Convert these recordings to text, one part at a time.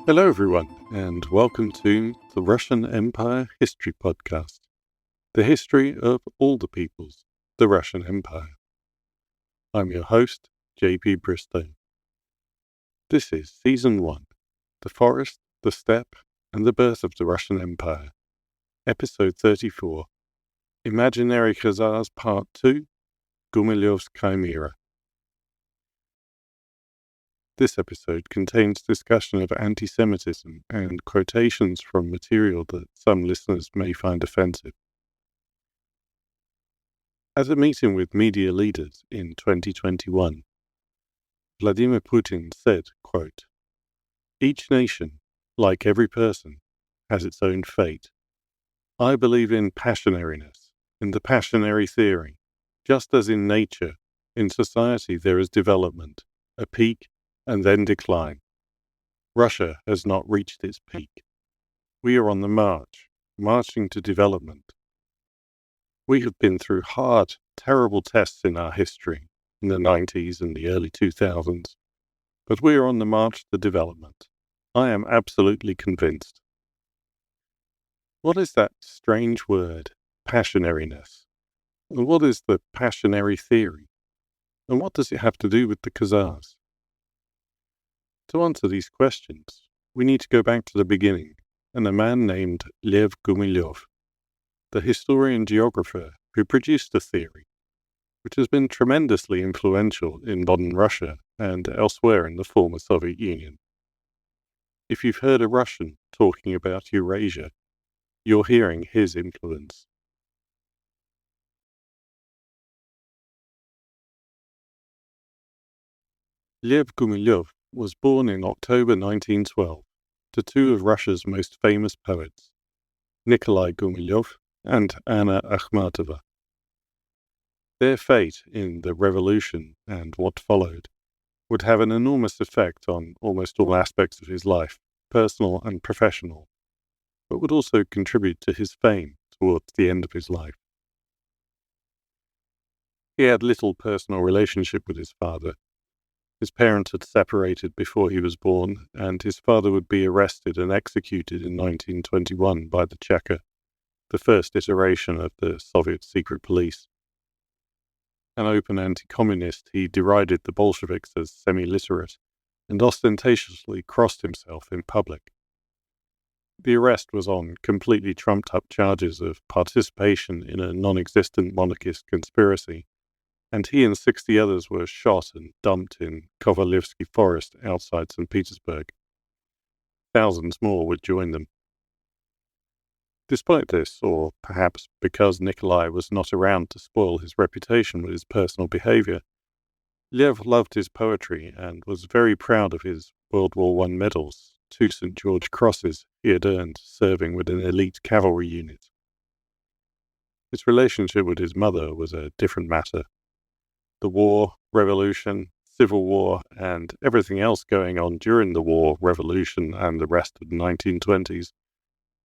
Hello everyone, and welcome to the Russian Empire History Podcast, the history of all the peoples, the Russian Empire. I'm your host, JP Bristow. This is Season 1, The Forest, the Steppe, and the Birth of the Russian Empire, Episode 34, Imaginary Khazars Part 2, Gumilev's Chimera. This episode contains discussion of anti-Semitism and quotations from material that some listeners may find offensive. At a meeting with media leaders in 2021, Vladimir Putin said, quote, "Each nation, like every person, has its own fate. I believe in passionariness, in the passionary theory. Just as in nature, in society there is development, a peak, and then decline. Russia has not reached its peak. We are on the march, marching to development. We have been through hard, terrible tests in our history, in the 90s and the early 2000s, but we are on the march to development. I am absolutely convinced." What is that strange word, passionariness? And what is the passionary theory? And what does it have to do with the Khazars? To answer these questions, we need to go back to the beginning and a man named Lev Gumilev, the historian-geographer who produced the theory, which has been tremendously influential in modern Russia and elsewhere in the former Soviet Union. If you've heard a Russian talking about Eurasia, you're hearing his influence. Lev Gumilev was born in October 1912 to two of Russia's most famous poets, Nikolai Gumilev and Anna Akhmatova. Their fate in the revolution and what followed would have an enormous effect on almost all aspects of his life, personal and professional, but would also contribute to his fame towards the end of his life. He had little personal relationship with his father. His parents had separated before he was born, and his father would be arrested and executed in 1921 by the Cheka, the first iteration of the Soviet secret police. An open anti-communist, he derided the Bolsheviks as semi-literate and ostentatiously crossed himself in public. The arrest was on completely trumped-up charges of participation in a non-existent monarchist conspiracy, and he and 60 others were shot and dumped in Kovalevsky Forest outside St. Petersburg. Thousands more would join them. Despite this, or perhaps because Nikolai was not around to spoil his reputation with his personal behavior, Lev loved his poetry and was very proud of his World War I medals, 2 St. George Crosses he had earned serving with an elite cavalry unit. His relationship with his mother was a different matter. The war, revolution, civil war, and everything else going on during the war, revolution, and the rest of the 1920s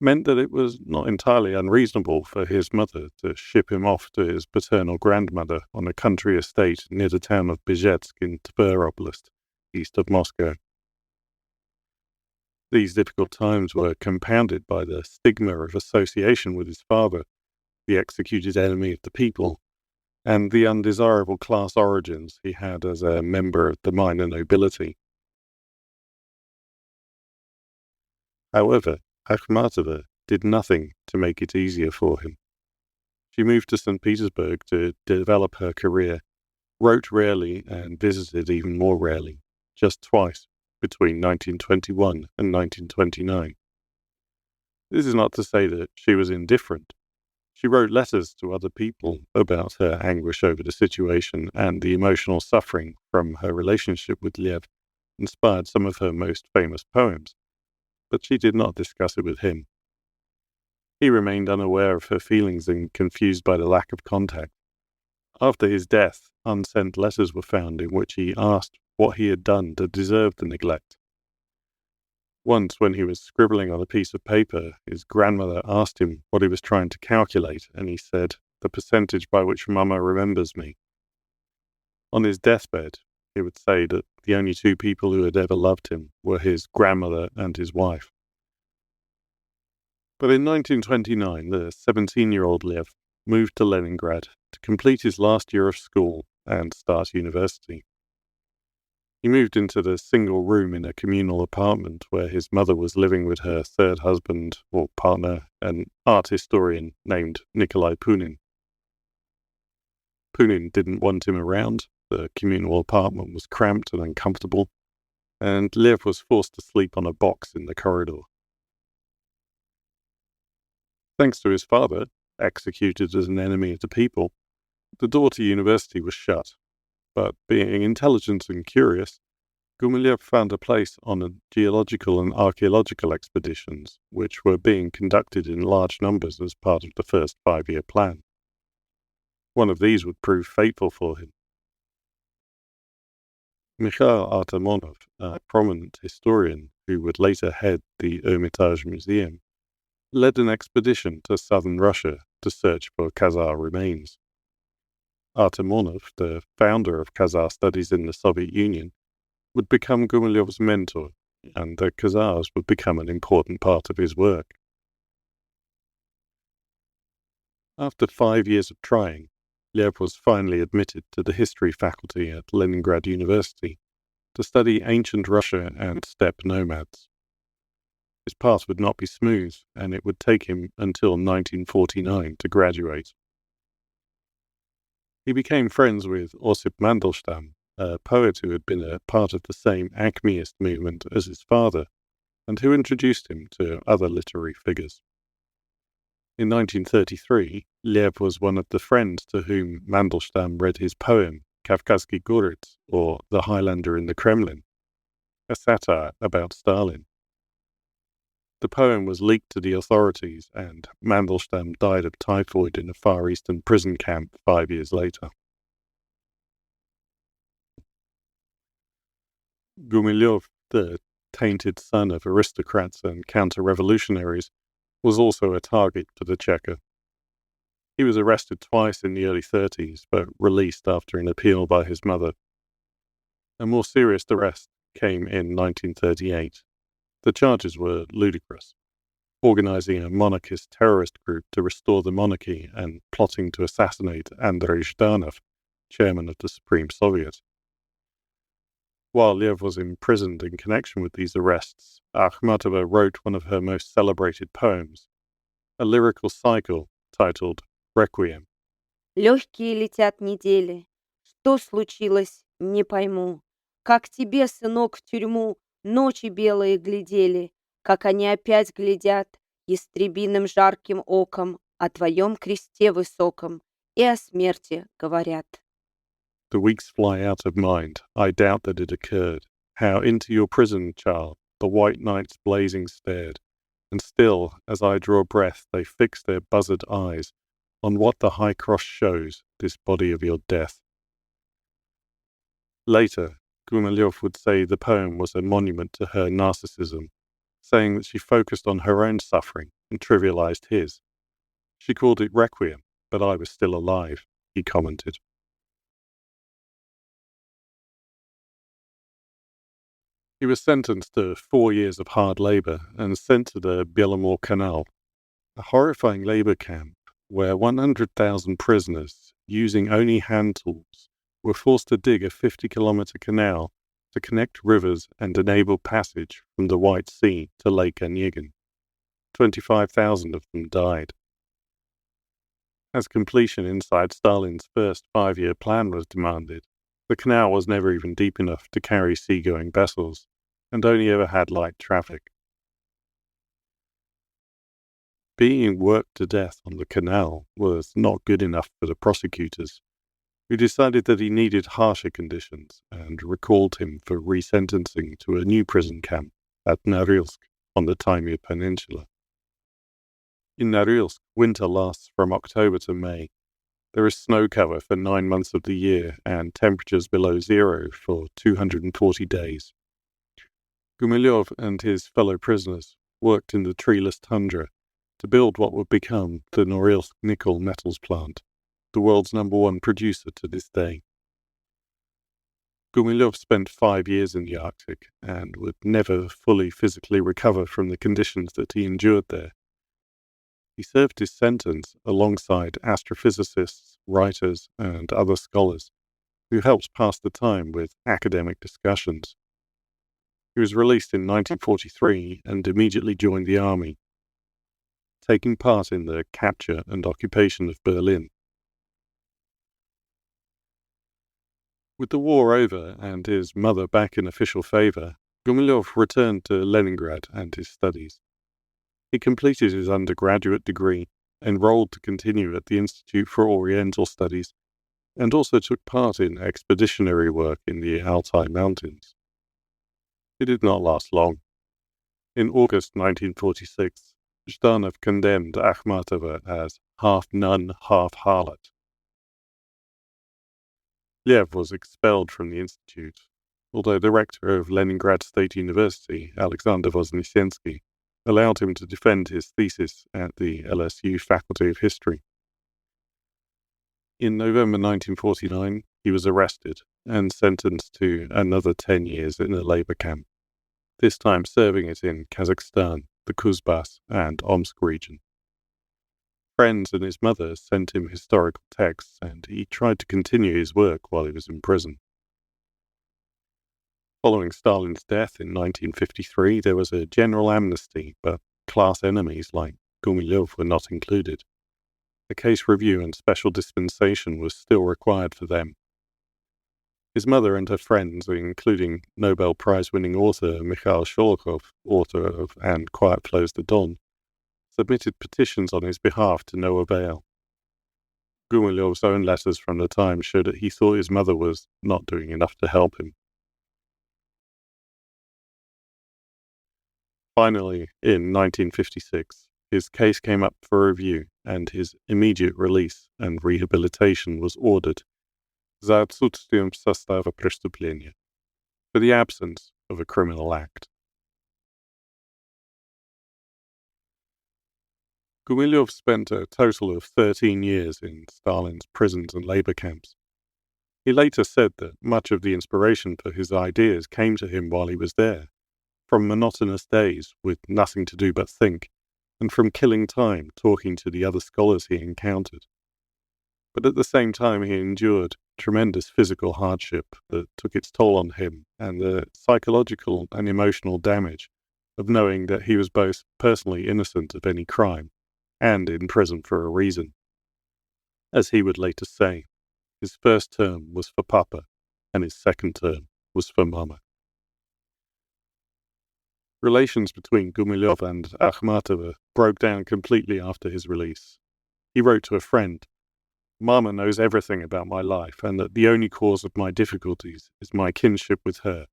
meant that it was not entirely unreasonable for his mother to ship him off to his paternal grandmother on a country estate near the town of Bizhetsk in Tver Oblast, east of Moscow. These difficult times were compounded by the stigma of association with his father, the executed enemy of the people, and the undesirable class origins he had as a member of the minor nobility. However, Akhmatova did nothing to make it easier for him. She moved to St. Petersburg to develop her career, wrote rarely and visited even more rarely, just twice between 1921 and 1929. This is not to say that she was indifferent. She wrote letters to other people about her anguish over the situation, and the emotional suffering from her relationship with Lev inspired some of her most famous poems, but she did not discuss it with him. He remained unaware of her feelings and confused by the lack of contact. After his death, unsent letters were found in which he asked what he had done to deserve the neglect. Once, when he was scribbling on a piece of paper, his grandmother asked him what he was trying to calculate, and he said, "The percentage by which Mama remembers me." On his deathbed, He would say that the only two people who had ever loved him were his grandmother and his wife. But in 1929, the 17-year-old Lev moved to Leningrad to complete his last year of school and start university. He moved into the single room in a communal apartment where his mother was living with her third husband or partner, an art historian named Nikolai Punin. Punin didn't want him around. The communal apartment was cramped and uncomfortable, and Lev was forced to sleep on a box in the corridor. Thanks to his father, executed as an enemy of the people, the door to university was shut. But being intelligent and curious, Gumilev found a place on geological and archaeological expeditions, which were being conducted in large numbers as part of the first 5-year plan. One of these would prove fateful for him. Mikhail Artemonov, a prominent historian who would later head the Hermitage Museum, led an expedition to southern Russia to search for Khazar remains. Artemonov, the founder of Khazar studies in the Soviet Union, would become Gumilev's mentor, and the Khazars would become an important part of his work. After 5 years of trying, Lev was finally admitted to the history faculty at Leningrad University to study ancient Russia and steppe nomads. His path would not be smooth, and it would take him until 1949 to graduate. He became friends with Osip Mandelstam, a poet who had been a part of the same Acmeist movement as his father, and who introduced him to other literary figures. In 1933, Lev was one of the friends to whom Mandelstam read his poem Kavkazский Горец, or The Highlander in the Kremlin, a satire about Stalin. The poem was leaked to the authorities, and Mandelstam died of typhoid in a Far Eastern prison camp 5 years later. Gumilev, the tainted son of aristocrats and counter-revolutionaries, was also a target for the Cheka. He was arrested twice in the early 30s, but released after an appeal by his mother. A more serious arrest came in 1938. The charges were ludicrous: organizing a monarchist terrorist group to restore the monarchy and plotting to assassinate Andrei Zhdanov, chairman of the Supreme Soviet. While Lev was imprisoned in connection with these arrests, Akhmatova wrote one of her most celebrated poems, a lyrical cycle titled Requiem. Легкие летят недели. Что случилось, не пойму. Как тебе, сынок, в тюрьму ночи белые глядели, как они опять глядят ястребиным жарким оком о твоем кресте высоком и о смерти говорят. The weeks fly out of mind, I doubt that it occurred, how into your prison, child, the white nights blazing stared, and still, as I draw breath, they fix their buzzard eyes on what the high cross shows, this body of your death. Later, Gumilev would say the poem was a monument to her narcissism, saying that she focused on her own suffering and trivialized his. She called it Requiem, but I was still alive, he commented. He was sentenced to 4 years of hard labor and sent to the Belomor Canal, a horrifying labor camp where 100,000 prisoners, using only hand tools, were forced to dig a 50-kilometer canal to connect rivers and enable passage from the White Sea to Lake Onegin. 25,000 of them died. As completion inside Stalin's first 5-year plan was demanded, the canal was never even deep enough to carry seagoing vessels, and only ever had light traffic. Being worked to death on the canal was not good enough for the prosecutors, who decided that he needed harsher conditions and recalled him for resentencing to a new prison camp at Norilsk on the Taimyr Peninsula. In Norilsk, winter lasts from October to May. There is snow cover for 9 months of the year and temperatures below zero for 240 days. Gumilev and his fellow prisoners worked in the treeless tundra to build what would become the Norilsk nickel metals plant, the world's #1 producer to this day. Gumilev spent 5 years in the Arctic and would never fully physically recover from the conditions that he endured there. He served his sentence alongside astrophysicists, writers, and other scholars who helped pass the time with academic discussions. He was released in 1943 and immediately joined the army, taking part in the capture and occupation of Berlin. With the war over and his mother back in official favor, Gumilev returned to Leningrad and his studies. He completed his undergraduate degree, enrolled to continue at the Institute for Oriental Studies, and also took part in expeditionary work in the Altai Mountains. It did not last long. In August 1946, Zhdanov condemned Akhmatova as half nun, half harlot. Lev was expelled from the institute, although the rector of Leningrad State University, Alexander Voznesensky, allowed him to defend his thesis at the LSU Faculty of History. In November 1949, he was arrested and sentenced to another 10 years in a labor camp, this time serving it in Kazakhstan, the Khazars, and Omsk region. Friends and his mother sent him historical texts, and he tried to continue his work while he was in prison. Following Stalin's death in 1953, there was a general amnesty, but class enemies like Gumilev were not included. A case review and special dispensation was still required for them. His mother and her friends, including Nobel Prize-winning author Mikhail Sholokhov, author of And Quiet Flows the Don, submitted petitions on his behalf to no avail. Gumilev's own letters from the time showed that he thought his mother was not doing enough to help him. Finally, in 1956, his case came up for review, and his immediate release and rehabilitation was ordered за отсутствием состава преступления, for the absence of a criminal act. Gumilev spent a total of 13 years in Stalin's prisons and labor camps. He later said that much of the inspiration for his ideas came to him while he was there, from monotonous days with nothing to do but think, and from killing time talking to the other scholars he encountered. But at the same time he endured tremendous physical hardship that took its toll on him, and the psychological and emotional damage of knowing that he was both personally innocent of any crime and in prison for a reason. As he would later say, his first term was for Papa, and his second term was for Mama. Relations between Gumilev and Akhmatova broke down completely after his release. He wrote to a friend, "Mama knows everything about my life, and that the only cause of my difficulties is my kinship with her."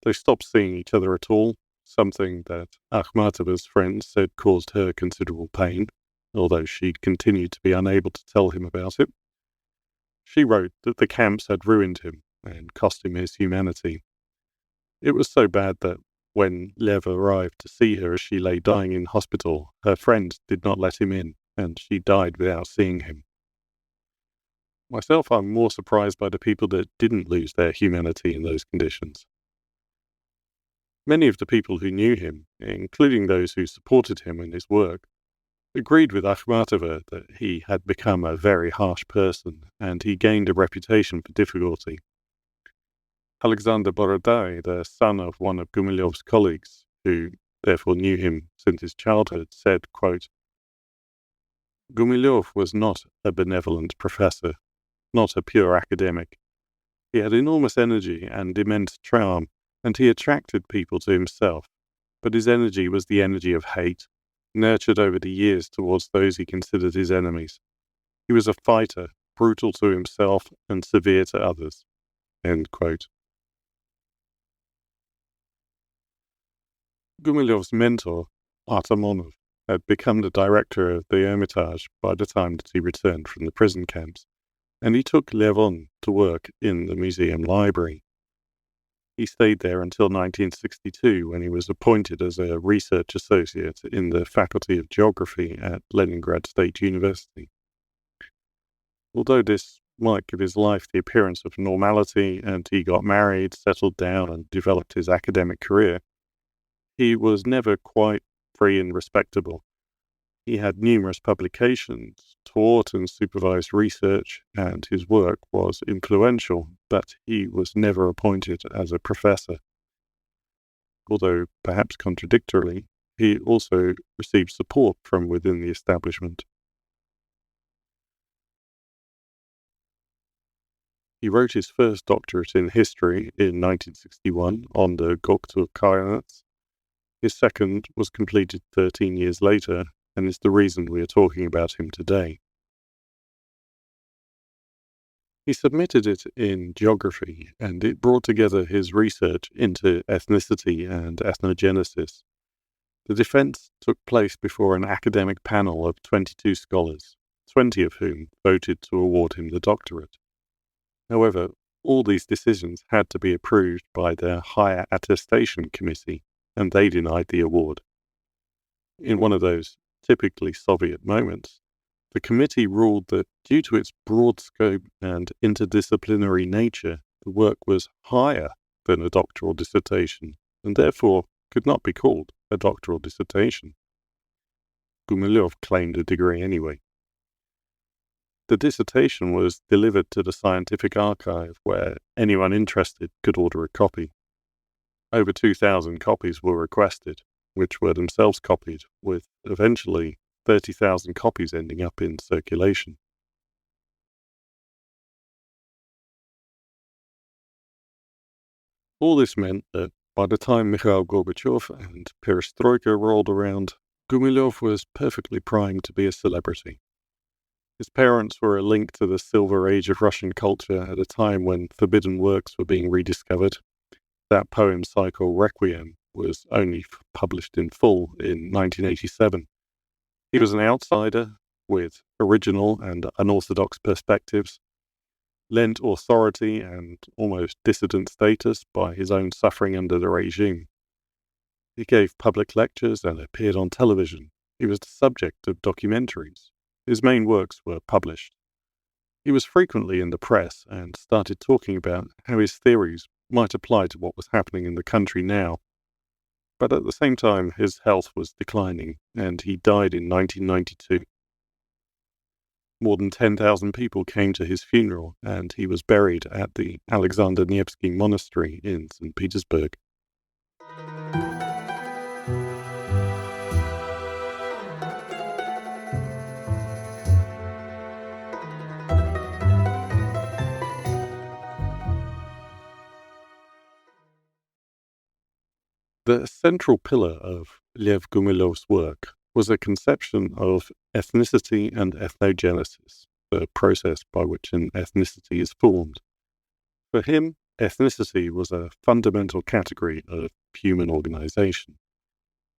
They stopped seeing each other at all, something that Akhmatova's friends said caused her considerable pain, although she continued to be unable to tell him about it. She wrote that the camps had ruined him and cost him his humanity. It was so bad that when Lev arrived to see her as she lay dying in hospital, her friend did not let him in, and she died without seeing him. Myself, I'm more surprised by the people that didn't lose their humanity in those conditions. Many of the people who knew him, including those who supported him in his work, agreed with Akhmatova that he had become a very harsh person, and he gained a reputation for difficulty. Alexander Borodai, the son of one of Gumilev's colleagues, who therefore knew him since his childhood, said, quote, "Gumilev was not a benevolent professor, not a pure academic. He had enormous energy and immense charm, and he attracted people to himself, but his energy was the energy of hate, nurtured over the years towards those he considered his enemies. He was a fighter, brutal to himself and severe to others." End quote. Gumilev's mentor, Artamonov, had become the director of the Hermitage by the time that he returned from the prison camps, and he took Lev on to work in the museum library. He stayed there until 1962, when he was appointed as a research associate in the Faculty of Geography at Leningrad State University. Although this might give his life the appearance of normality, and he got married, settled down, and developed his academic career, he was never quite free and respectable. He had numerous publications, taught and supervised research, and his work was influential, but he was never appointed as a professor. Although perhaps contradictorily, he also received support from within the establishment. He wrote his first doctorate in history in 1961 on the Khazars. His second was completed 13 years later, and is the reason we are talking about him today. He submitted it in geography, and it brought together his research into ethnicity and ethnogenesis. The defense took place before an academic panel of 22 scholars, 20 of whom voted to award him the doctorate. However, all these decisions had to be approved by the Higher Attestation Committee, and they denied the award. In one of those typically Soviet moments, the committee ruled that due to its broad scope and interdisciplinary nature, the work was higher than a doctoral dissertation, and therefore could not be called a doctoral dissertation. Gumilev claimed a degree anyway. The dissertation was delivered to the scientific archive, where anyone interested could order a copy. Over 2,000 copies were requested, which were themselves copied, with eventually 30,000 copies ending up in circulation. All this meant that by the time Mikhail Gorbachev and Perestroika rolled around, Gumilev was perfectly primed to be a celebrity. His parents were a link to the silver age of Russian culture at a time when forbidden works were being rediscovered. That poem cycle, Requiem, was only published in full in 1987. He was an outsider with original and unorthodox perspectives, lent authority and almost dissident status by his own suffering under the regime. He gave public lectures and appeared on television. He was the subject of documentaries. His main works were published. He was frequently in the press and started talking about how his theories might apply to what was happening in the country now. But at the same time, his health was declining, and he died in 1992. More than 10,000 people came to his funeral, and he was buried at the Alexander Nevsky Monastery in St. Petersburg. The central pillar of Lev Gumilev's work was a conception of ethnicity and ethnogenesis, the process by which an ethnicity is formed. For him, ethnicity was a fundamental category of human organization.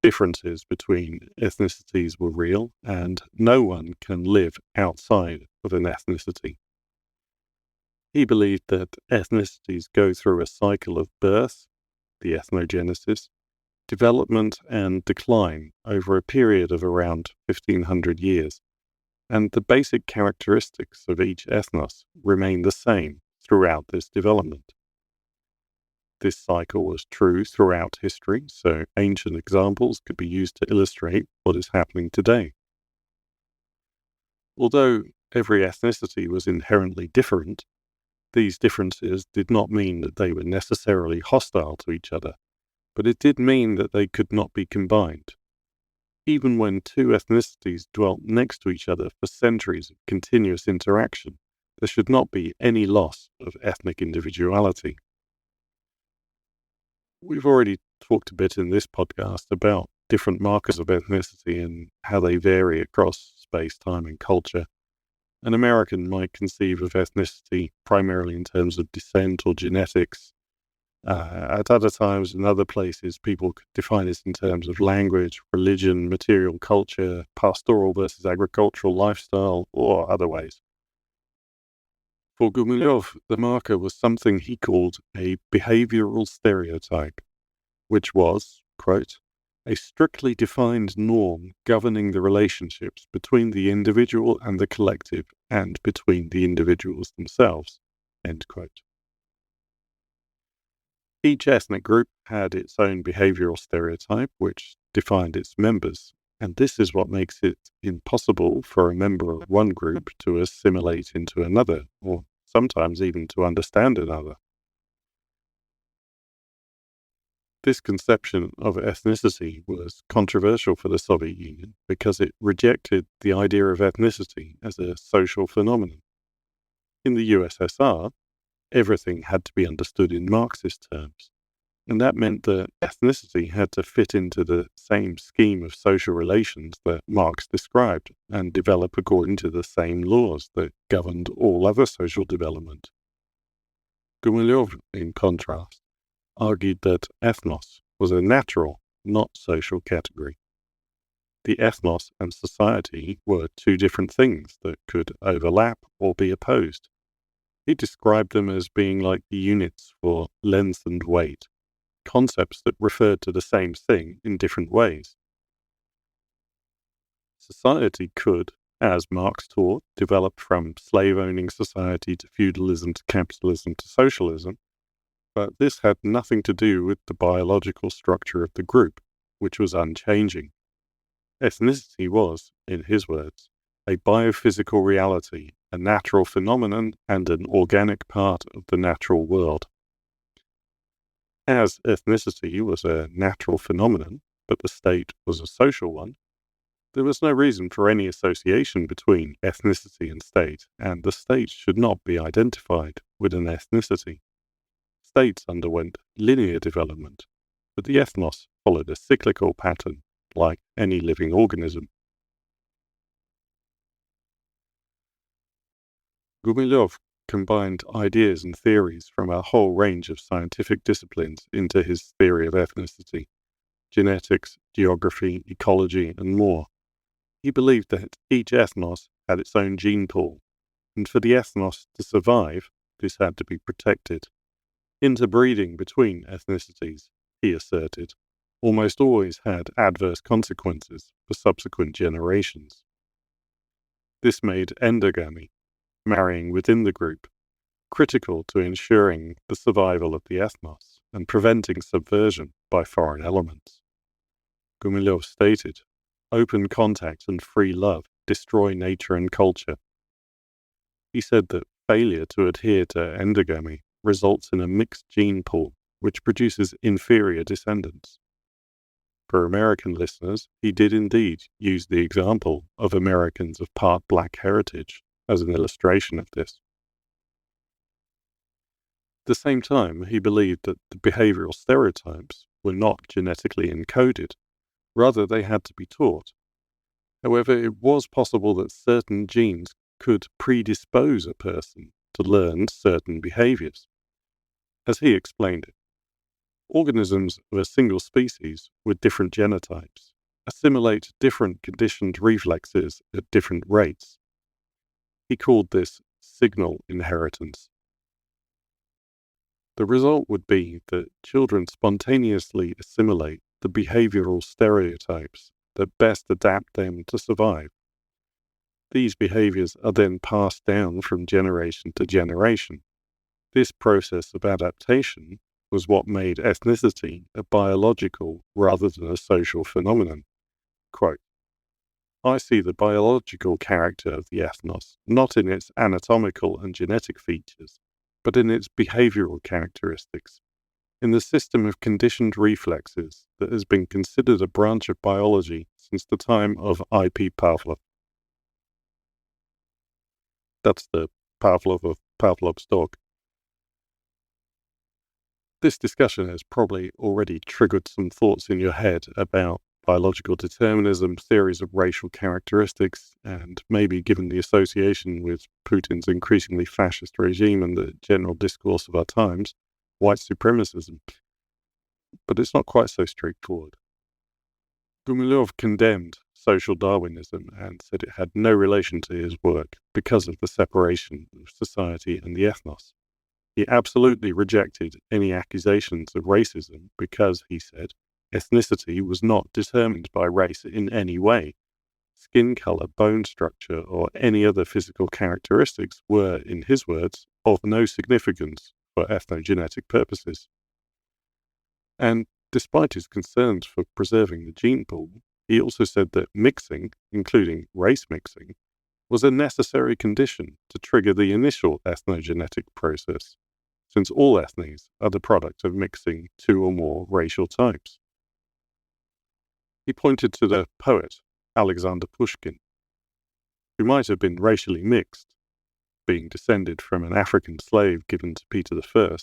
Differences between ethnicities were real, and no one can live outside of an ethnicity. He believed that ethnicities go through a cycle of birth, the ethnogenesis, development and decline over a period of around 1,500 years, and the basic characteristics of each ethnos remain the same throughout this development. This cycle was true throughout history, so ancient examples could be used to illustrate what is happening today. Although every ethnicity was inherently different, these differences did not mean that they were necessarily hostile to each other, but it did mean that they could not be combined. Even when two ethnicities dwelt next to each other for centuries of continuous interaction, there should not be any loss of ethnic individuality. We've already talked a bit in this podcast about different markers of ethnicity and how they vary across space, time, and culture. An American might conceive of ethnicity primarily in terms of descent or genetics. At other times, in other places, people could define it in terms of language, religion, material culture, pastoral versus agricultural lifestyle, or other ways. For Gumilev, the marker was something he called a behavioral stereotype, which was, quote, a strictly defined norm governing the relationships between the individual and the collective and between the individuals themselves." End quote. Each ethnic group had its own behavioral stereotype, which defined its members, and this is what makes it impossible for a member of one group to assimilate into another, or sometimes even to understand another. This conception of ethnicity was controversial for the Soviet Union because it rejected the idea of ethnicity as a social phenomenon. In the USSR, everything had to be understood in Marxist terms, and that meant that ethnicity had to fit into the same scheme of social relations that Marx described and develop according to the same laws that governed all other social development. Gumilev, in contrast, argued that ethnos was a natural, not social category. The ethnos and society were two different things that could overlap or be opposed. He described them as being like the units for length and weight, concepts that referred to the same thing in different ways. Society could, as Marx taught, develop from slave-owning society to feudalism to capitalism to socialism, but this had nothing to do with the biological structure of the group, which was unchanging. Ethnicity was, in his words, a biophysical reality, a natural phenomenon, and an organic part of the natural world. As ethnicity was a natural phenomenon, but the state was a social one, there was no reason for any association between ethnicity and state, and the state should not be identified with an ethnicity. States underwent linear development, but the ethnos followed a cyclical pattern, like any living organism. Gumilev combined ideas and theories from a whole range of scientific disciplines into his theory of ethnicity: genetics, geography, ecology, and more. He believed that each ethnos had its own gene pool, and for the ethnos to survive, this had to be protected. Interbreeding between ethnicities, he asserted, almost always had adverse consequences for subsequent generations. This made endogamy, marrying within the group, critical to ensuring the survival of the ethnos and preventing subversion by foreign elements. Gumilev stated, "Open contact and free love destroy nature and culture." He said that failure to adhere to endogamy results in a mixed gene pool, which produces inferior descendants. For American listeners, he did indeed use the example of Americans of part black heritage as an illustration of this. At the same time, he believed that the behavioral stereotypes were not genetically encoded, rather they had to be taught. However, it was possible that certain genes could predispose a person to learn certain behaviors. As he explained it, organisms of a single species with different genotypes assimilate different conditioned reflexes at different rates. He called this signal inheritance. The result would be that children spontaneously assimilate the behavioral stereotypes that best adapt them to survive. These behaviors are then passed down from generation to generation. This process of adaptation was what made ethnicity a biological rather than a social phenomenon. Quote, "I see the biological character of the ethnos not in its anatomical and genetic features, but in its behavioral characteristics, in the system of conditioned reflexes that has been considered a branch of biology since the time of I.P. Pavlov." That's the Pavlov of Pavlov's dog. This discussion has probably already triggered some thoughts in your head about biological determinism, theories of racial characteristics, and maybe given the association with Putin's increasingly fascist regime and the general discourse of our times, white supremacism. But it's not quite so straightforward. Gumilev condemned social Darwinism and said it had no relation to his work because of the separation of society and the ethnos. He absolutely rejected any accusations of racism because, he said, ethnicity was not determined by race in any way. Skin color, bone structure, or any other physical characteristics were, in his words, of no significance for ethnogenetic purposes. And despite his concerns for preserving the gene pool, he also said that mixing, including race mixing, was a necessary condition to trigger the initial ethnogenetic process, since all ethnies are the product of mixing two or more racial types. He pointed to the poet Alexander Pushkin, who might have been racially mixed, being descended from an African slave given to Peter I,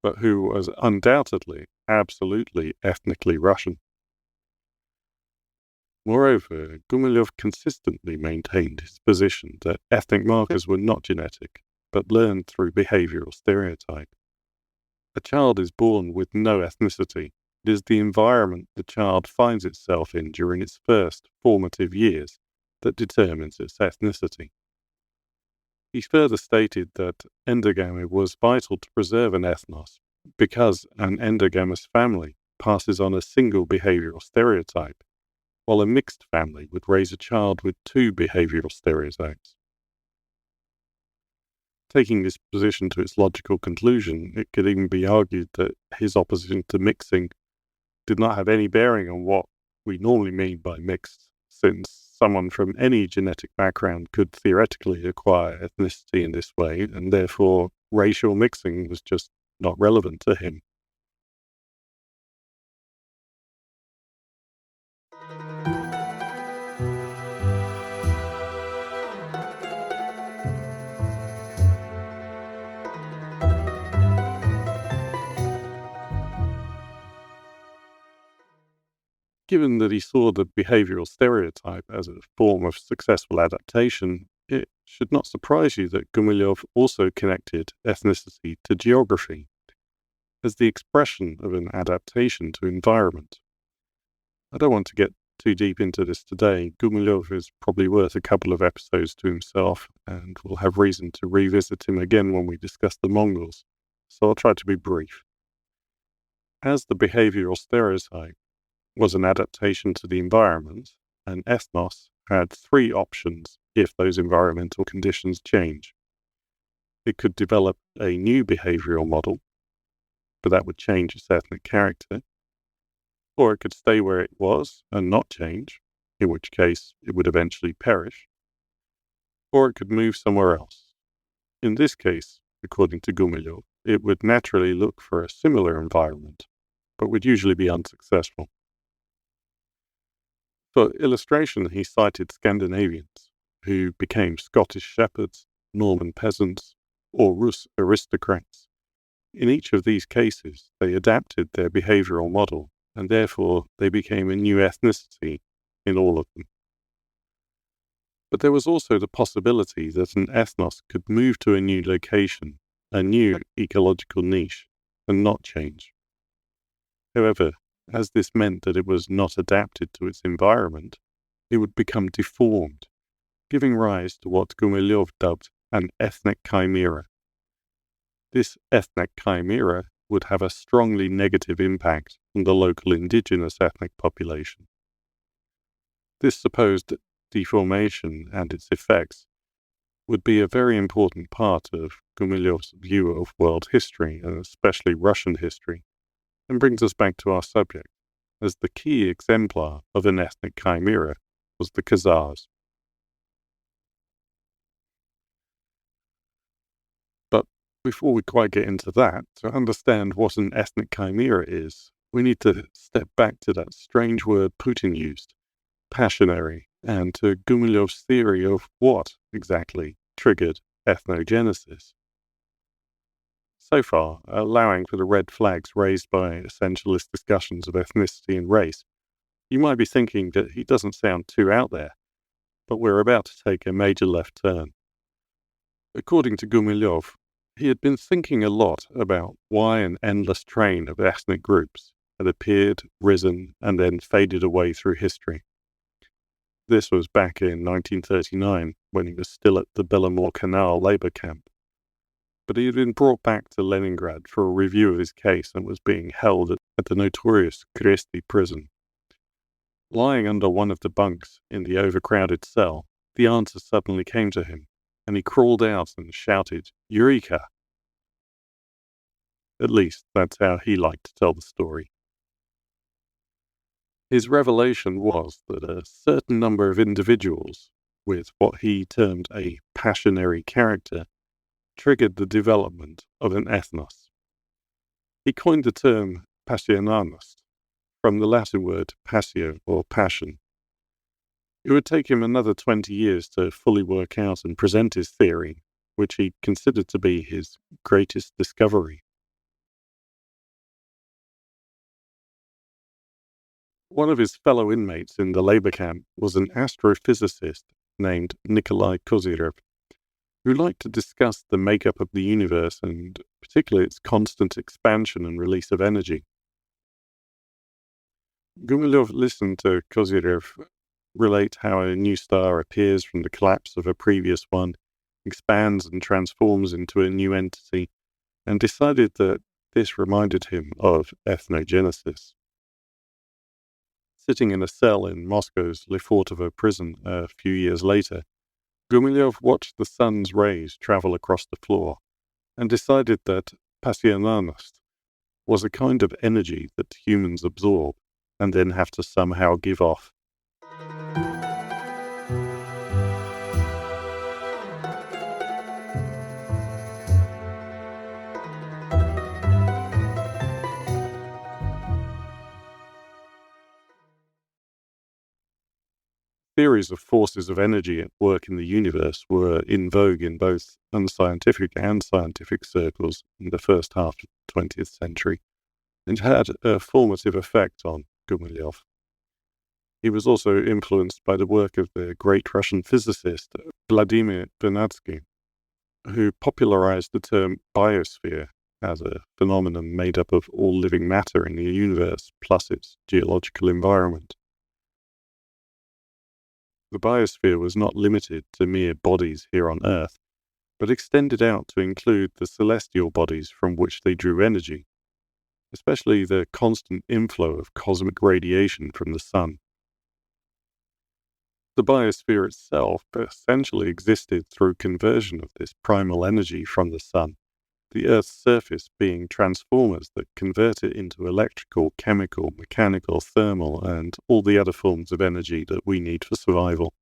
but who was undoubtedly, absolutely ethnically Russian. Moreover, Gumilev consistently maintained his position that ethnic markers were not genetic, but learned through behavioral stereotype. A child is born with no ethnicity. It is the environment the child finds itself in during its first formative years that determines its ethnicity. He further stated that endogamy was vital to preserve an ethnos because an endogamous family passes on a single behavioral stereotype, while a mixed family would raise a child with two behavioral stereotypes. Taking this position to its logical conclusion, it could even be argued that his opposition to mixing did not have any bearing on what we normally mean by mixed, since someone from any genetic background could theoretically acquire ethnicity in this way, and therefore racial mixing was just not relevant to him. Given that he saw the behavioral stereotype as a form of successful adaptation, it should not surprise you that Gumilev also connected ethnicity to geography as the expression of an adaptation to environment. I don't want to get too deep into this today. Gumilev is probably worth a couple of episodes to himself, and we'll have reason to revisit him again when we discuss the Mongols, so I'll try to be brief. As the behavioral stereotype was an adaptation to the environment, an ethnos had three options if those environmental conditions change. It could develop a new behavioral model, but that would change its ethnic character, or it could stay where it was and not change, in which case it would eventually perish, or it could move somewhere else. In this case, according to Gumilev, it would naturally look for a similar environment, but would usually be unsuccessful. For illustration, he cited Scandinavians, who became Scottish shepherds, Norman peasants, or Rus aristocrats. In each of these cases, they adapted their behavioral model, and therefore they became a new ethnicity in all of them. But there was also the possibility that an ethnos could move to a new location, a new ecological niche, and not change. However, as this meant that it was not adapted to its environment, it would become deformed, giving rise to what Gumilev dubbed an ethnic chimera. This ethnic chimera would have a strongly negative impact on the local indigenous ethnic population. This supposed deformation and its effects would be a very important part of Gumilev's view of world history, and especially Russian history, and brings us back to our subject, as the key exemplar of an ethnic chimera was the Khazars. But before we quite get into that, to understand what an ethnic chimera is, we need to step back to that strange word Putin used, passionary, and to Gumilev's theory of what exactly triggered ethnogenesis. So far, allowing for the red flags raised by essentialist discussions of ethnicity and race, you might be thinking that he doesn't sound too out there, but we're about to take a major left turn. According to Gumilev, he had been thinking a lot about why an endless train of ethnic groups had appeared, risen, and then faded away through history. This was back in 1939, when he was still at the Belomor Canal labor camp. But he had been brought back to Leningrad for a review of his case and was being held at at the notorious Kresty prison. Lying under one of the bunks in the overcrowded cell, the answer suddenly came to him, and he crawled out and shouted, "Eureka!" At least, that's how he liked to tell the story. His revelation was that a certain number of individuals, with what he termed a passionary character, triggered the development of an ethnos. He coined the term passionanist, from the Latin word passio, or passion. It would take him another 20 years to fully work out and present his theory, which he considered to be his greatest discovery. One of his fellow inmates in the labor camp was an astrophysicist named Nikolai Kozyrev, who liked to discuss the makeup of the universe and particularly its constant expansion and release of energy. Gumilev listened to Kozyrev relate how a new star appears from the collapse of a previous one, expands and transforms into a new entity, and decided that this reminded him of ethnogenesis. Sitting in a cell in Moscow's Lefortovo prison a few years later, Gumilev watched the sun's rays travel across the floor and decided that passionanist was a kind of energy that humans absorb and then have to somehow give off. Theories of forces of energy at work in the universe were in vogue in both unscientific and scientific circles in the first half of the 20th century, and had a formative effect on Gumilev. He was also influenced by the work of the great Russian physicist Vladimir Putin, who popularized the term biosphere as a phenomenon made up of all living matter in the universe plus its geological environment. The biosphere was not limited to mere bodies here on Earth, but extended out to include the celestial bodies from which they drew energy, especially the constant inflow of cosmic radiation from the sun. The biosphere itself essentially existed through conversion of this primal energy from the sun, the Earth's surface being transformers that convert it into electrical, chemical, mechanical, thermal, and all the other forms of energy that we need for survival.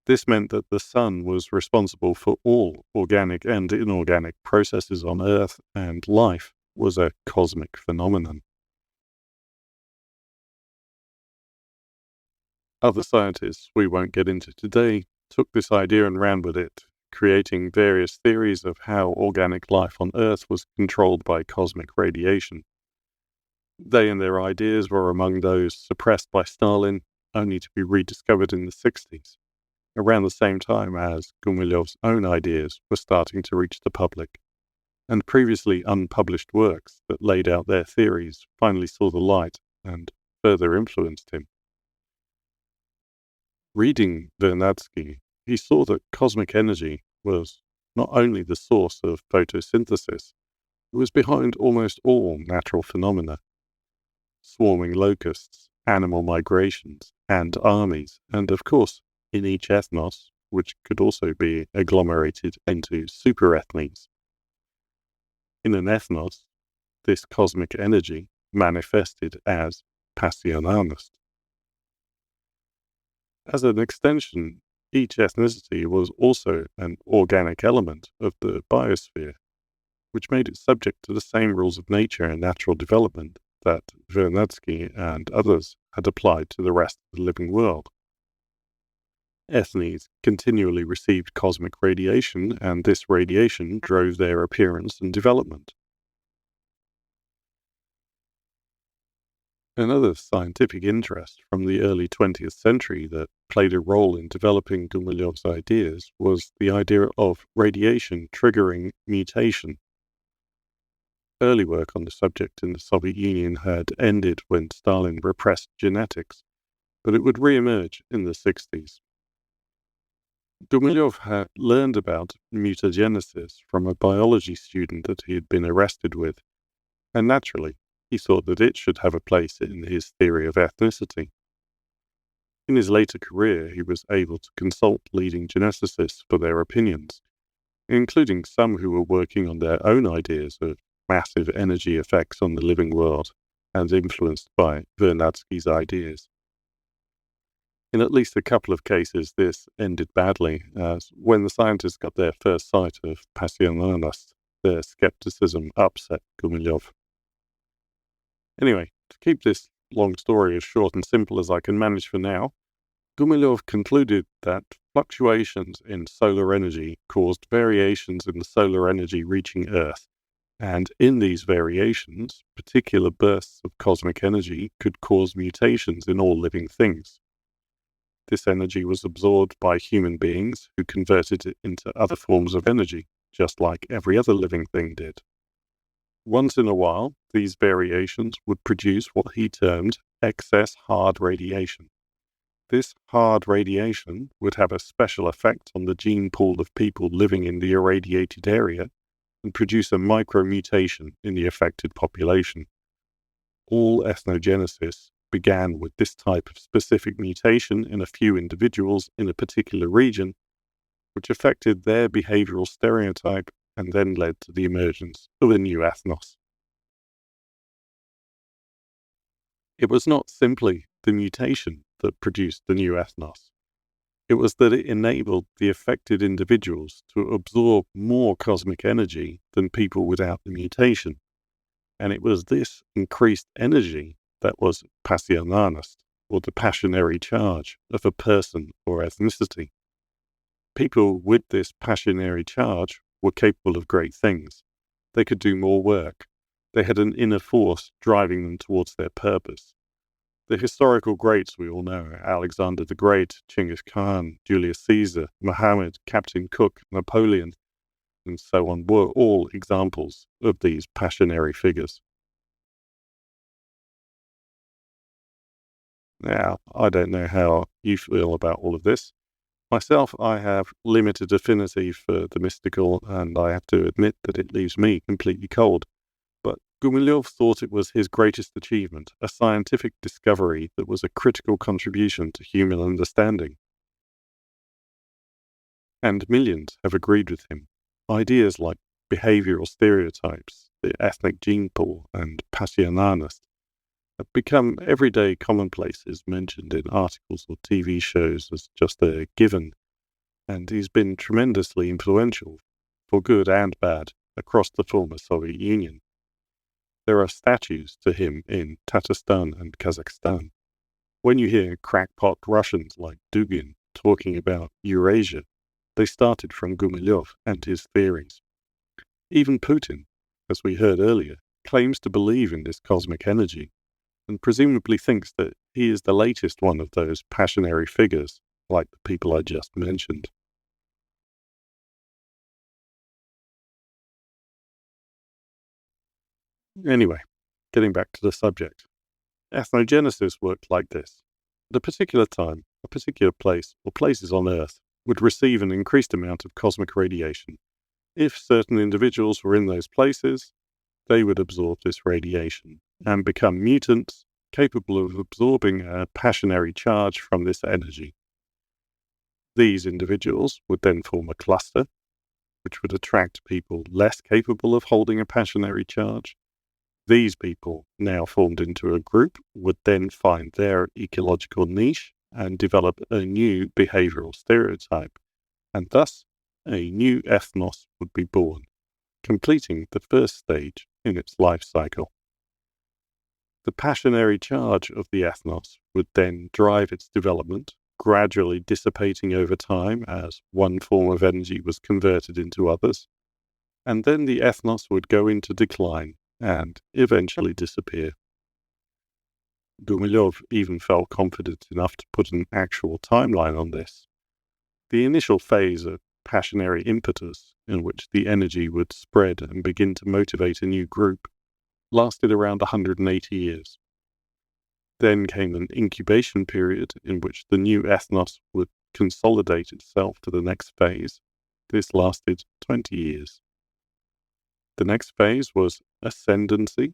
This meant that the sun was responsible for all organic and inorganic processes on Earth, and life was a cosmic phenomenon. Other scientists we won't get into today took this idea and ran with it, creating various theories of how organic life on Earth was controlled by cosmic radiation. They and their ideas were among those suppressed by Stalin, only to be rediscovered in the 60s, around the same time as Gumilev's own ideas were starting to reach the public, and previously unpublished works that laid out their theories finally saw the light and further influenced him. Reading Vernadsky, he saw that cosmic energy was not only the source of photosynthesis, it was behind almost all natural phenomena. Swarming locusts, animal migrations, and armies, and of course, in each ethnos, which could also be agglomerated into superethnies. In an ethnos, this cosmic energy manifested as passionanist. As an extension, each ethnicity was also an organic element of the biosphere, which made it subject to the same rules of nature and natural development that Vernadsky and others had applied to the rest of the living world. Ethnies continually received cosmic radiation, and this radiation drove their appearance and development. Another scientific interest from the early 20th century that played a role in developing Gumilev's ideas was the idea of radiation triggering mutation. Early work on the subject in the Soviet Union had ended when Stalin repressed genetics, but it would re-emerge in the 60s. Gumilev had learned about mutagenesis from a biology student that he had been arrested with, and naturally, He thought that it should have a place in his theory of ethnicity. In his later career, he was able to consult leading geneticists for their opinions, including some who were working on their own ideas of massive energy effects on the living world and influenced by Vernadsky's ideas. In at least a couple of cases, this ended badly, as when the scientists got their first sight of passionary, their skepticism upset Gumilev. Anyway, to keep this long story as short and simple as I can manage for now, Gumilev concluded that fluctuations in solar energy caused variations in the solar energy reaching Earth, and in these variations, particular bursts of cosmic energy could cause mutations in all living things. This energy was absorbed by human beings who converted it into other forms of energy, just like every other living thing did. Once in a while, these variations would produce what he termed excess hard radiation. This hard radiation would have a special effect on the gene pool of people living in the irradiated area and produce a micromutation in the affected population. All ethnogenesis began with this type of specific mutation in a few individuals in a particular region, which affected their behavioral stereotype and then led to the emergence of a new ethnos. It was not simply the mutation that produced the new ethnos. It was that it enabled the affected individuals to absorb more cosmic energy than people without the mutation. And it was this increased energy that was passionary, or the passionary charge of a person or ethnicity. People with this passionary charge were capable of great things. They could do more work. They had an inner force driving them towards their purpose. The historical greats we all know, Alexander the Great, Genghis Khan, Julius Caesar, Muhammad, Captain Cook, Napoleon, and so on, were all examples of these passionary figures. Now, I don't know how you feel about all of this. Myself, I have limited affinity for the mystical, and I have to admit that it leaves me completely cold. But Gumilev thought it was his greatest achievement, a scientific discovery that was a critical contribution to human understanding. And millions have agreed with him. Ideas like behavioral stereotypes, the ethnic gene pool, and passionary have become everyday commonplaces mentioned in articles or TV shows as just a given, and he's been tremendously influential, for good and bad, across the former Soviet Union. There are statues to him in Tatarstan and Kazakhstan. When you hear crackpot Russians like Dugin talking about Eurasia, they started from Gumilev and his theories. Even Putin, as we heard earlier, claims to believe in this cosmic energy, and presumably thinks that he is the latest one of those passionary figures, like the people I just mentioned. Anyway, getting back to the subject. Ethnogenesis worked like this. At a particular time, a particular place, or places on Earth, would receive an increased amount of cosmic radiation. If certain individuals were in those places, they would absorb this radiation and become mutants capable of absorbing a passionary charge from this energy. These individuals would then form a cluster, which would attract people less capable of holding a passionary charge. These people, now formed into a group, would then find their ecological niche and develop a new behavioral stereotype, and thus a new ethnos would be born, completing the first stage in its life cycle. The passionary charge of the ethnos would then drive its development, gradually dissipating over time as one form of energy was converted into others, and then the ethnos would go into decline and eventually disappear. Gumilev even felt confident enough to put an actual timeline on this. The initial phase of passionary impetus, in which the energy would spread and begin to motivate a new group, lasted around 180 years. Then came an incubation period in which the new ethnos would consolidate itself to the next phase. This lasted 20 years. The next phase was ascendancy,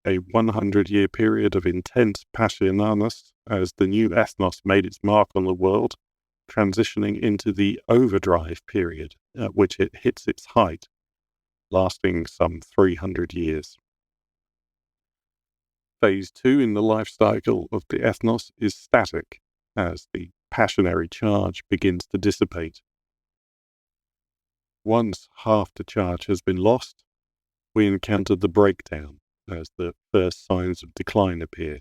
a 100-year period of intense passionarness as the new ethnos made its mark on the world, transitioning into the overdrive period at which it hits its height, lasting some 300 years. Phase 2 in the life cycle of the ethnos is static, as the passionary charge begins to dissipate. Once half the charge has been lost, we encounter the breakdown as the first signs of decline appear.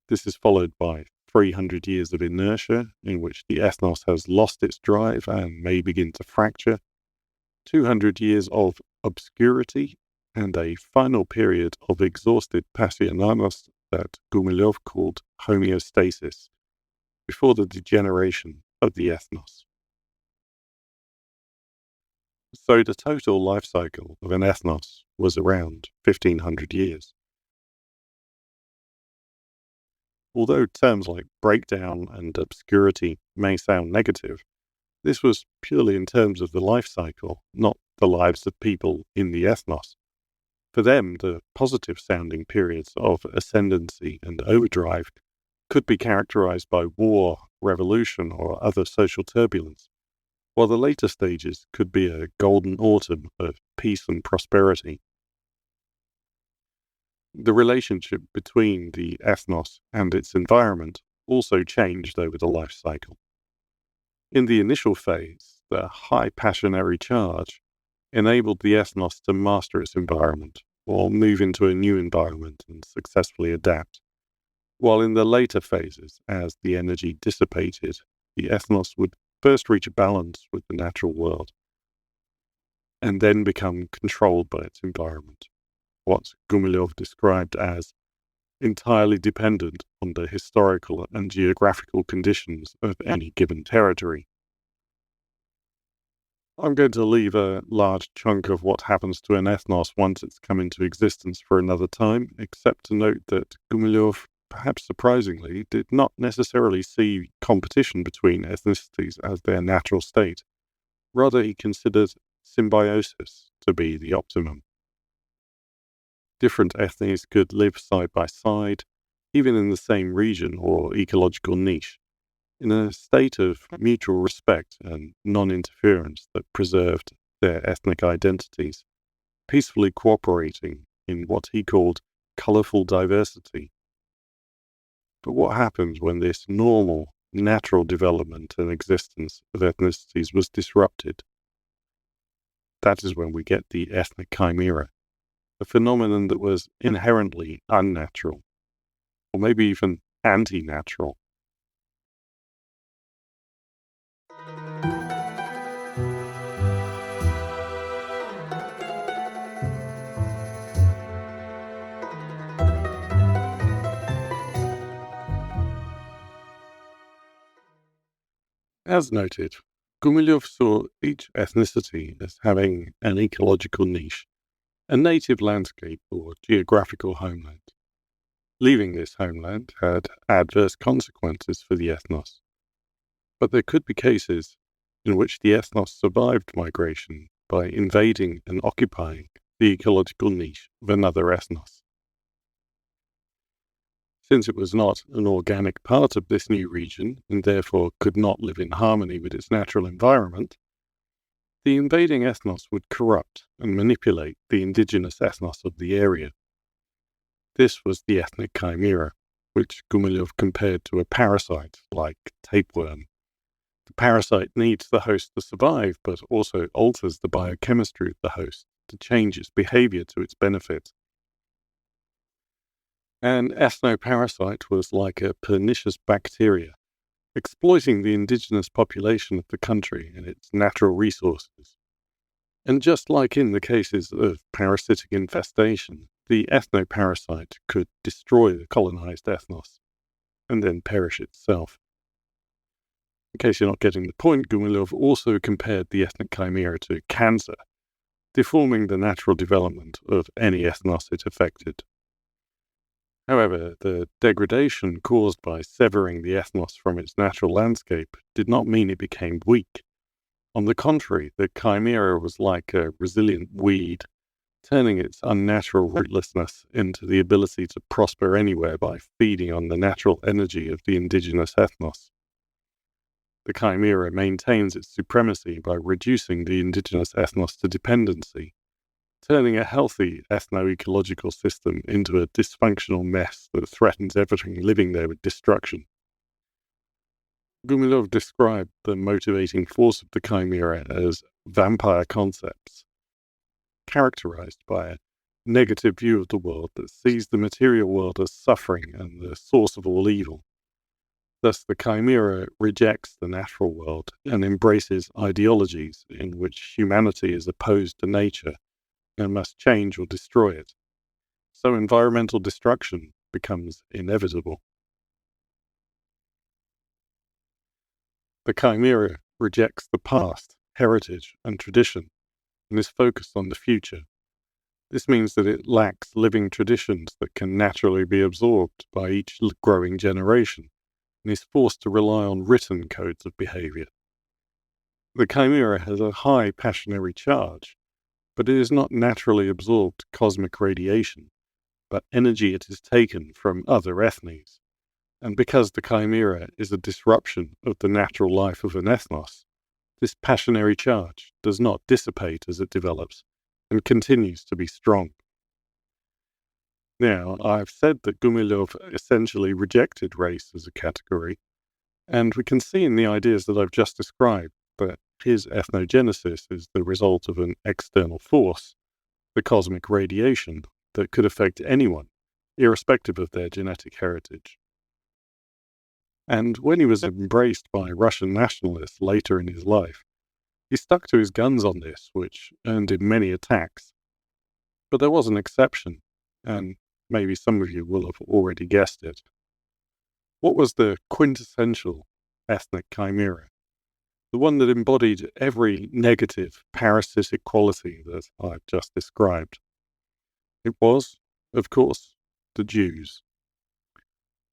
This is followed by 300 years of inertia, in which the ethnos has lost its drive and may begin to fracture, 200 years of obscurity, and a final period of exhausted passionarnos that Gumilev called homeostasis, before the degeneration of the ethnos. So the total life cycle of an ethnos was around 1500 years. Although terms like breakdown and obscurity may sound negative, this was purely in terms of the life cycle, not the lives of people in the ethnos. For them, the positive-sounding periods of ascendancy and overdrive could be characterized by war, revolution, or other social turbulence, while the later stages could be a golden autumn of peace and prosperity. The relationship between the ethnos and its environment also changed over the life cycle. In the initial phase, the high passionary charge enabled the ethnos to master its environment or move into a new environment and successfully adapt, while in the later phases, as the energy dissipated, the ethnos would first reach a balance with the natural world and then become controlled by its environment, what Gumilev described as entirely dependent on the historical and geographical conditions of any given territory. I'm going to leave a large chunk of what happens to an ethnos once it's come into existence for another time, except to note that Gumilev, perhaps surprisingly, did not necessarily see competition between ethnicities as their natural state. Rather, he considered symbiosis to be the optimum. Different ethnies could live side by side, even in the same region or ecological niche, in a state of mutual respect and non-interference that preserved their ethnic identities, peacefully cooperating in what he called colourful diversity. But what happens when this normal, natural development and existence of ethnicities was disrupted? That is when we get the ethnic chimera, a phenomenon that was inherently unnatural, or maybe even anti-natural. As noted, Gumilev saw each ethnicity as having an ecological niche, a native landscape or geographical homeland. Leaving this homeland had adverse consequences for the ethnos, but there could be cases in which the ethnos survived migration by invading and occupying the ecological niche of another ethnos. Since it was not an organic part of this new region and therefore could not live in harmony with its natural environment, the invading ethnos would corrupt and manipulate the indigenous ethnos of the area. This was the ethnic chimera, which Gumilev compared to a parasite like tapeworm. The parasite needs the host to survive, but also alters the biochemistry of the host to change its behavior to its benefit. An ethnoparasite was like a pernicious bacteria, exploiting the indigenous population of the country and its natural resources. And just like in the cases of parasitic infestation, the ethnoparasite could destroy the colonized ethnos and then perish itself. In case you're not getting the point, Gumilev also compared the ethnic chimera to cancer, deforming the natural development of any ethnos it affected. However, the degradation caused by severing the ethnos from its natural landscape did not mean it became weak. On the contrary, the chimera was like a resilient weed turning its unnatural rootlessness into the ability to prosper anywhere by feeding on the natural energy of the indigenous ethnos. The Chimera maintains its supremacy by reducing the indigenous ethnos to dependency, turning a healthy ethno-ecological system into a dysfunctional mess that threatens everything living there with destruction. Gumilev described the motivating force of the Chimera as vampire concepts, characterized by a negative view of the world that sees the material world as suffering and the source of all evil. Thus, the Chimera rejects the natural world and embraces ideologies in which humanity is opposed to nature and must change or destroy it. So environmental destruction becomes inevitable. The Chimera rejects the past, heritage, and tradition, and is focused on the future. This means that it lacks living traditions that can naturally be absorbed by each growing generation, and is forced to rely on written codes of behavior. The Chimera has a high passionary charge, but it is not naturally absorbed cosmic radiation, but energy it is taken from other ethnes. And because the Chimera is a disruption of the natural life of an ethnos, this passionary charge does not dissipate as it develops, and continues to be strong. Now, I've said that Gumilev essentially rejected race as a category, and we can see in the ideas that I've just described that his ethnogenesis is the result of an external force, the cosmic radiation, that could affect anyone, irrespective of their genetic heritage. And when he was embraced by Russian nationalists later in his life, he stuck to his guns on this, which earned him many attacks. But there was an exception, and maybe some of you will have already guessed it. What was the quintessential ethnic chimera? The one that embodied every negative parasitic quality that I've just described. It was, of course, the Jews.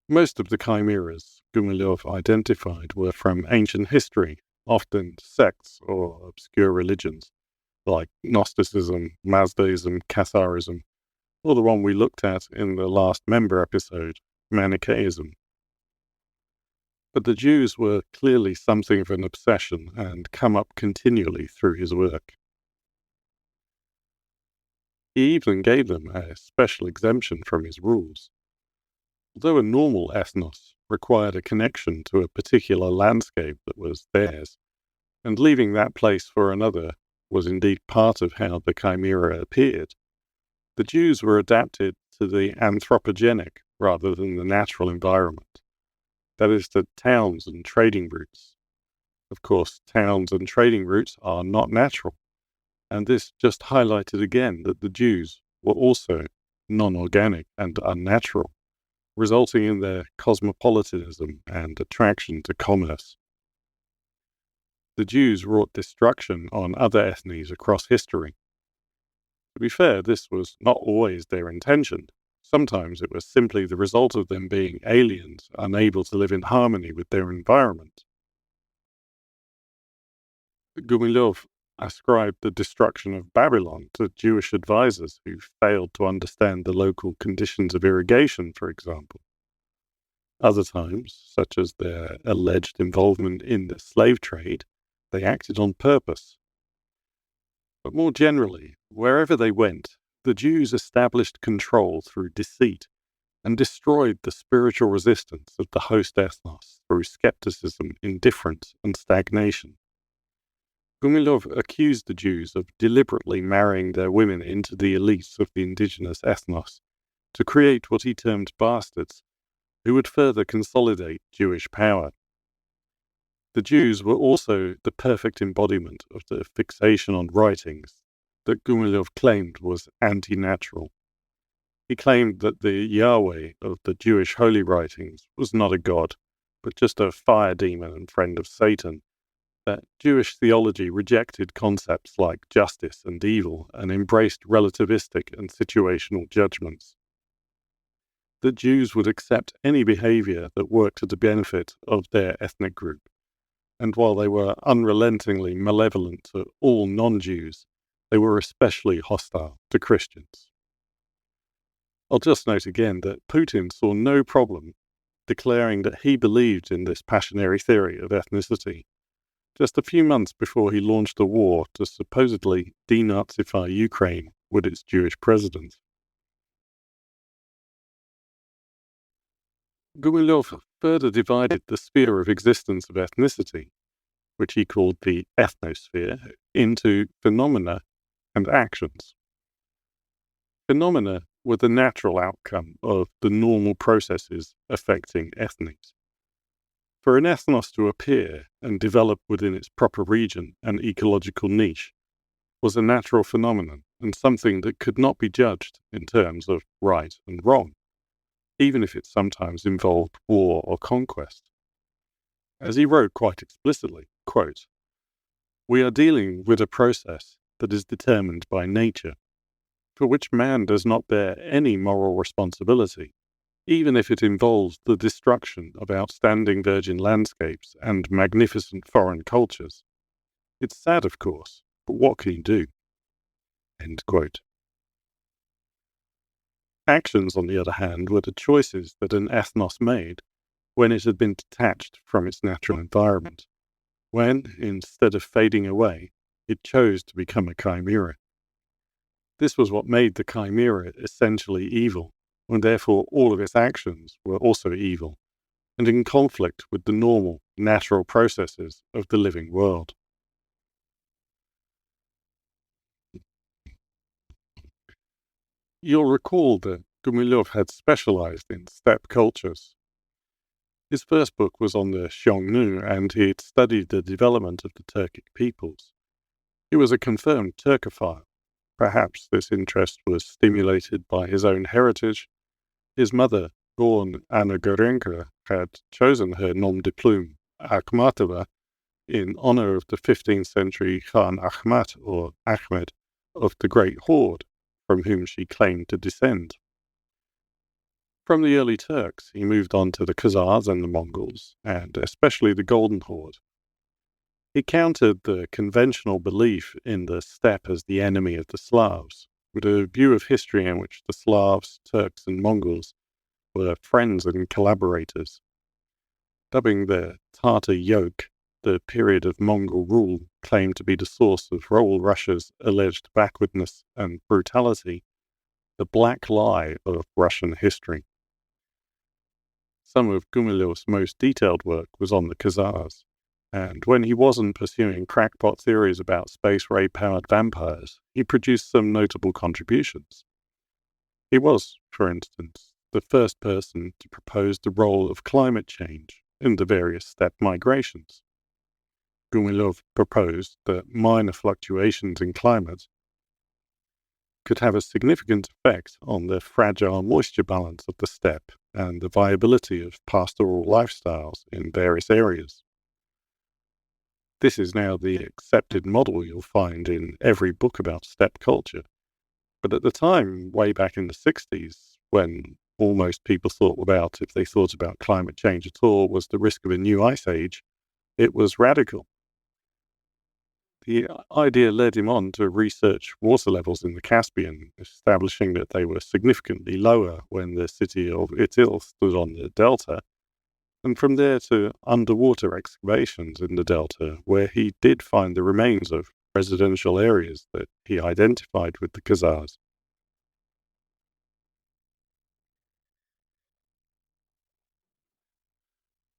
Most of the chimeras Gumilev identified were from ancient history, often sects or obscure religions, like Gnosticism, Mazdaism, Khazarism, or the one we looked at in the last member episode, Manichaeism. But the Jews were clearly something of an obsession and come up continually through his work. He even gave them a special exemption from his rules. Although a normal ethnos required a connection to a particular landscape that was theirs, and leaving that place for another was indeed part of how the chimera appeared, the Jews were adapted to the anthropogenic rather than the natural environment. That is, to towns and trading routes. Of course, towns and trading routes are not natural, and this just highlighted again that the Jews were also non-organic and unnatural, resulting in their cosmopolitanism and attraction to commerce. The Jews wrought destruction on other ethnies across history. To be fair, this was not always their intention. Sometimes it was simply the result of them being aliens, unable to live in harmony with their environment. Gumilev ascribed the destruction of Babylon to Jewish advisors who failed to understand the local conditions of irrigation, for example. Other times, such as their alleged involvement in the slave trade, they acted on purpose. But more generally, wherever they went, the Jews established control through deceit and destroyed the spiritual resistance of the host ethnos through skepticism, indifference, and stagnation. Gumilev accused the Jews of deliberately marrying their women into the elites of the indigenous ethnos to create what he termed bastards, who would further consolidate Jewish power. The Jews were also the perfect embodiment of the fixation on writings that Gumilev claimed was anti-natural. He claimed that the Yahweh of the Jewish holy writings was not a god, but just a fire demon and friend of Satan, that Jewish theology rejected concepts like justice and evil and embraced relativistic and situational judgments. The Jews would accept any behavior that worked to the benefit of their ethnic group, and while they were unrelentingly malevolent to all non-Jews, they were especially hostile to Christians. I'll just note again that Putin saw no problem declaring that he believed in this passionary theory of ethnicity just a few months before he launched a war to supposedly denazify Ukraine with its Jewish president. Gumilev further divided the sphere of existence of ethnicity, which he called the ethnosphere, into phenomena and actions. Phenomena were the natural outcome of the normal processes affecting ethnies. For an ethnos to appear and develop within its proper region and ecological niche was a natural phenomenon and something that could not be judged in terms of right and wrong, even if it sometimes involved war or conquest. As he wrote quite explicitly, quote, "We are dealing with a process that is determined by nature, for which man does not bear any moral responsibility, even if it involves the destruction of outstanding virgin landscapes and magnificent foreign cultures. It's sad, of course, but what can you do?" End quote. Actions, on the other hand, were the choices that an ethnos made when it had been detached from its natural environment, when, instead of fading away, it chose to become a chimera. This was what made the chimera essentially evil, and therefore all of its actions were also evil, and in conflict with the normal, natural processes of the living world. You'll recall that Gumilev had specialized in steppe cultures. His first book was on the Xiongnu, and he had studied the development of the Turkic peoples. He was a confirmed Turkophile. Perhaps this interest was stimulated by his own heritage. His mother, born Anna Gorenka, had chosen her nom de plume, Akhmatova, in honor of the 15th century Khan Ahmad, or Ahmed, of the Great Horde, from whom she claimed to descend. From the early Turks, he moved on to the Khazars and the Mongols, and especially the Golden Horde. He countered the conventional belief in the steppe as the enemy of the Slavs, with a view of history in which the Slavs, Turks, and Mongols were friends and collaborators. Dubbing the Tartar yoke, the period of Mongol rule claimed to be the source of all Russia's alleged backwardness and brutality, the black lie of Russian history. Some of Gumilev's most detailed work was on the Khazars, and when he wasn't pursuing crackpot theories about space ray-powered vampires, he produced some notable contributions. He was, for instance, the first person to propose the role of climate change in the various steppe migrations. Gumilev proposed that minor fluctuations in climate could have a significant effect on the fragile moisture balance of the steppe and the viability of pastoral lifestyles in various areas. This is now the accepted model you'll find in every book about steppe culture. But at the time, way back in the 60s, when almost people thought about, if they thought about climate change at all, was the risk of a new ice age, it was radical. The idea led him on to research water levels in the Caspian, establishing that they were significantly lower when the city of Itil stood on the delta, and from there to underwater excavations in the delta, where he did find the remains of residential areas that he identified with the Khazars.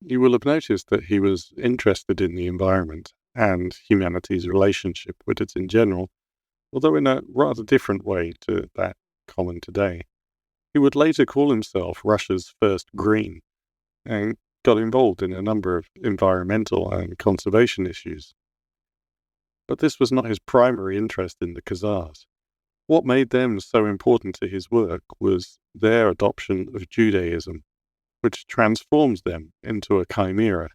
You will have noticed that he was interested in the environment and humanity's relationship with it in general, although in a rather different way to that common today. He would later call himself Russia's first green, and got involved in a number of environmental and conservation issues. But this was not his primary interest in the Khazars. What made them so important to his work was their adoption of Judaism, which transforms them into a chimera,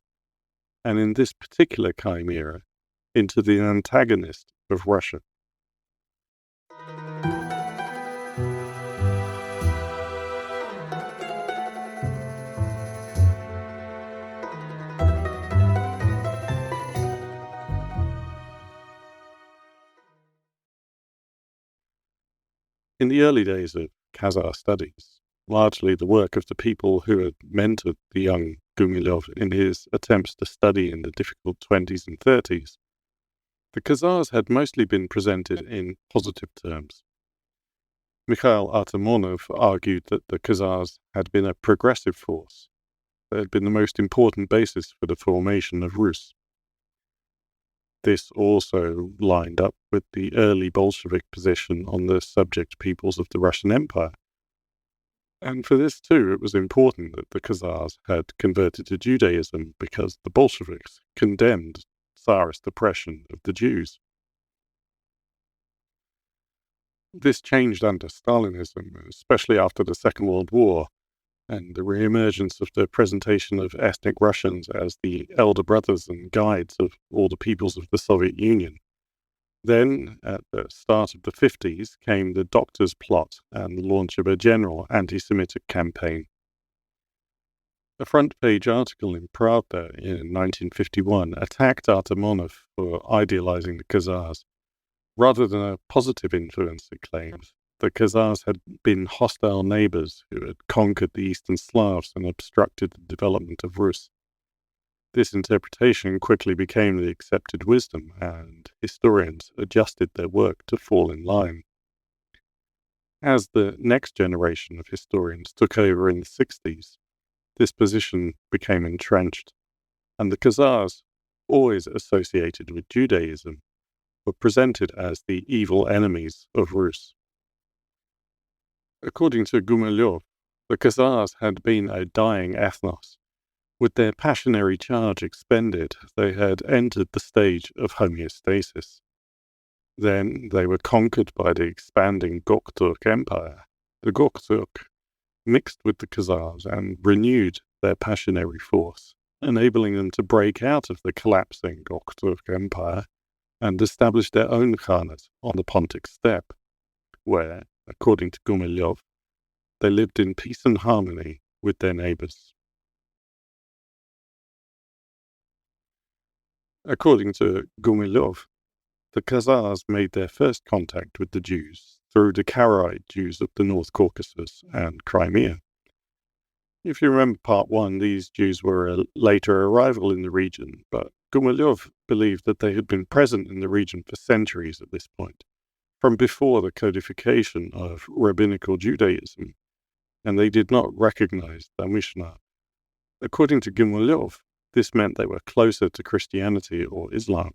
and in this particular chimera, into the antagonist of Russia. In the early days of Khazar studies, largely the work of the people who had mentored the young Gumilev in his attempts to study in the difficult 20s and 30s, the Khazars had mostly been presented in positive terms. Mikhail Artemonov argued that the Khazars had been a progressive force. They had been the most important basis for the formation of Rus. This also lined up with the early Bolshevik position on the subject peoples of the Russian Empire. And for this too, it was important that the Khazars had converted to Judaism because the Bolsheviks condemned Tsarist oppression of the Jews. This changed under Stalinism, especially after the Second World War, and the re-emergence of the presentation of ethnic Russians as the elder brothers and guides of all the peoples of the Soviet Union. Then, at the start of the 50s, came the Doctors' Plot and the launch of a general anti-Semitic campaign. A front-page article in Pravda in 1951 attacked Artemonov for idealizing the Khazars. Rather than a positive influence, it claimed, the Khazars had been hostile neighbors who had conquered the Eastern Slavs and obstructed the development of Rus. This interpretation quickly became the accepted wisdom, and historians adjusted their work to fall in line. As the next generation of historians took over in the 60s, this position became entrenched, and the Khazars, always associated with Judaism, were presented as the evil enemies of Rus. According to Gumilev, the Khazars had been a dying ethnos. With their passionary charge expended, they had entered the stage of homeostasis. Then they were conquered by the expanding Gokturk Empire. The Gokturk mixed with the Khazars and renewed their passionary force, enabling them to break out of the collapsing Gokturk Empire and establish their own Khanate on the Pontic steppe, where, according to Gumilev, they lived in peace and harmony with their neighbors. According to Gumilev, the Khazars made their first contact with the Jews through the Karaite Jews of the North Caucasus and Crimea. If you remember part 1, these Jews were a later arrival in the region, but Gumilev believed that they had been present in the region for centuries at this point, from before the codification of rabbinical Judaism, and they did not recognize the Mishnah. According to Gumilev, this meant they were closer to Christianity or Islam.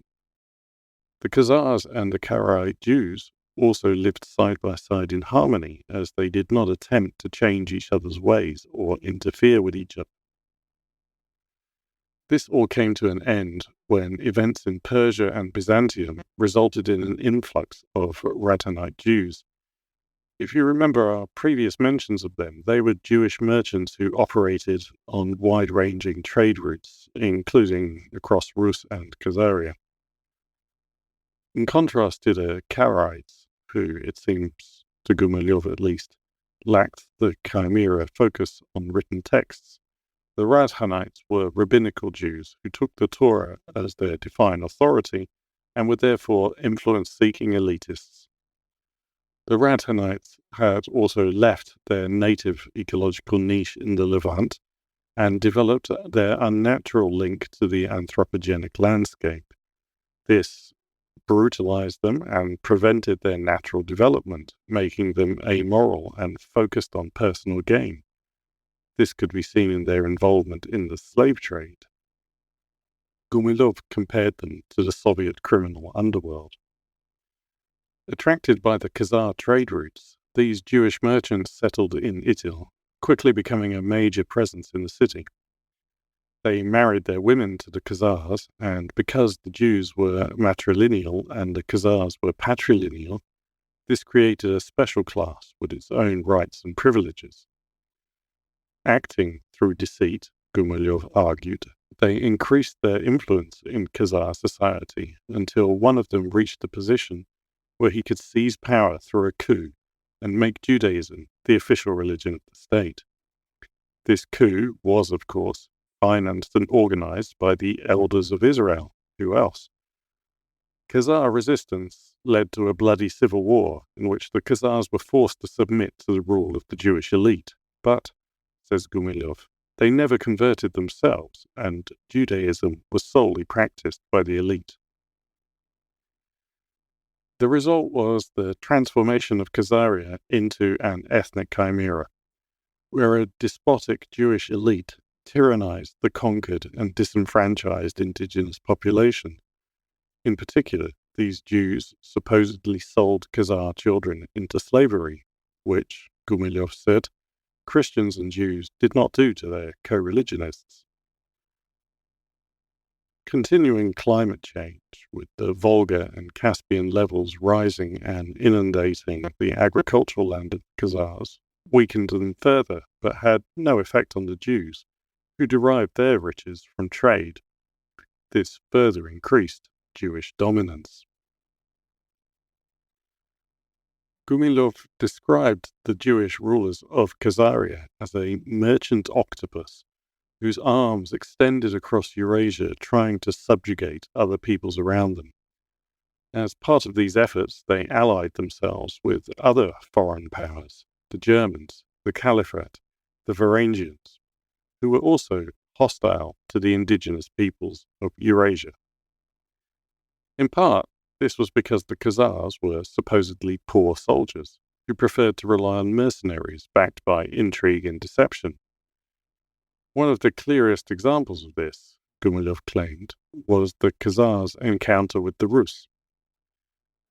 The Khazars and the Karaite Jews also lived side by side in harmony, as they did not attempt to change each other's ways or interfere with each other. This all came to an end when events in Persia and Byzantium resulted in an influx of Radhanite Jews. If you remember our previous mentions of them, they were Jewish merchants who operated on wide-ranging trade routes, including across Rus and Khazaria. In contrast to the Karaites, who, it seems to Gumilev at least, lacked the Chimera focus on written texts, the Radhanites were rabbinical Jews who took the Torah as their divine authority and were therefore influence-seeking elitists. The Radhanites had also left their native ecological niche in the Levant and developed their unnatural link to the anthropogenic landscape. This brutalized them and prevented their natural development, making them amoral and focused on personal gain. This could be seen in their involvement in the slave trade. Gumilev compared them to the Soviet criminal underworld. Attracted by the Khazar trade routes, these Jewish merchants settled in Itil, quickly becoming a major presence in the city. They married their women to the Khazars, and because the Jews were matrilineal and the Khazars were patrilineal, this created a special class with its own rights and privileges. Acting through deceit, Gumilev argued, they increased their influence in Khazar society until one of them reached a position where he could seize power through a coup and make Judaism the official religion of the state. This coup was, of course, financed and organized by the elders of Israel. Who else? Khazar resistance led to a bloody civil war in which the Khazars were forced to submit to the rule of the Jewish elite. But, says Gumilev, they never converted themselves, and Judaism was solely practiced by the elite. The result was the transformation of Khazaria into an ethnic chimera, where a despotic Jewish elite tyrannized the conquered and disenfranchised indigenous population. In particular, these Jews supposedly sold Khazar children into slavery, which, Gumilev said, Christians and Jews did not do to their co-religionists. Continuing climate change, with the Volga and Caspian levels rising and inundating the agricultural land of Khazars, weakened them further, but had no effect on the Jews, who derived their riches from trade. This further increased Jewish dominance. Gumilev described the Jewish rulers of Khazaria as a merchant octopus whose arms extended across Eurasia trying to subjugate other peoples around them. As part of these efforts, they allied themselves with other foreign powers, the Germans, the Caliphate, the Varangians, who were also hostile to the indigenous peoples of Eurasia. In part, this was because the Khazars were supposedly poor soldiers who preferred to rely on mercenaries backed by intrigue and deception. One of the clearest examples of this, Gumilev claimed, was the Khazars' encounter with the Rus.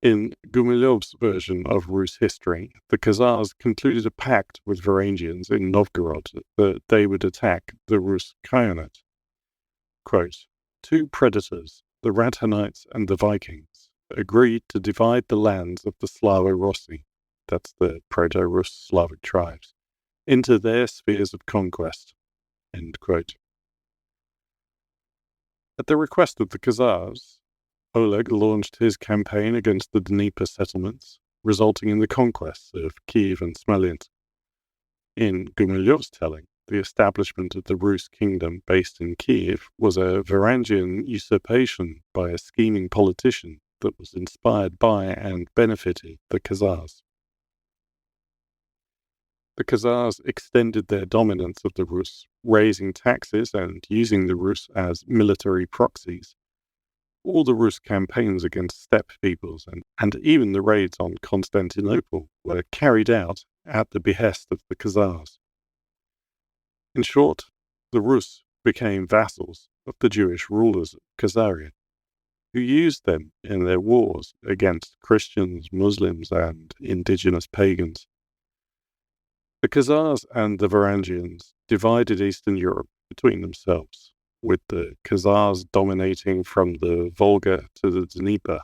In Gumilev's version of Rus history, the Khazars concluded a pact with Varangians in Novgorod that they would attack the Rus Khaganate. Quote, "Two predators, the Radhanites and the Vikings, agreed to divide the lands of the Slavo-Rossi, that's the Proto-Rus Slavic tribes, into their spheres of conquest." End quote. At the request of the Khazars, Oleg launched his campaign against the Dnieper settlements, resulting in the conquests of Kiev and Smolensk. In Gumilev's telling, the establishment of the Rus kingdom based in Kiev was a Varangian usurpation by a scheming politician that was inspired by and benefited the Khazars. The Khazars extended their dominance of the Rus, raising taxes and using the Rus as military proxies. All the Rus campaigns against steppe peoples and even the raids on Constantinople were carried out at the behest of the Khazars. In short, the Rus became vassals of the Jewish rulers of Khazaria, who used them in their wars against Christians, Muslims, and indigenous pagans. The Khazars and the Varangians divided Eastern Europe between themselves, with the Khazars dominating from the Volga to the Dnieper.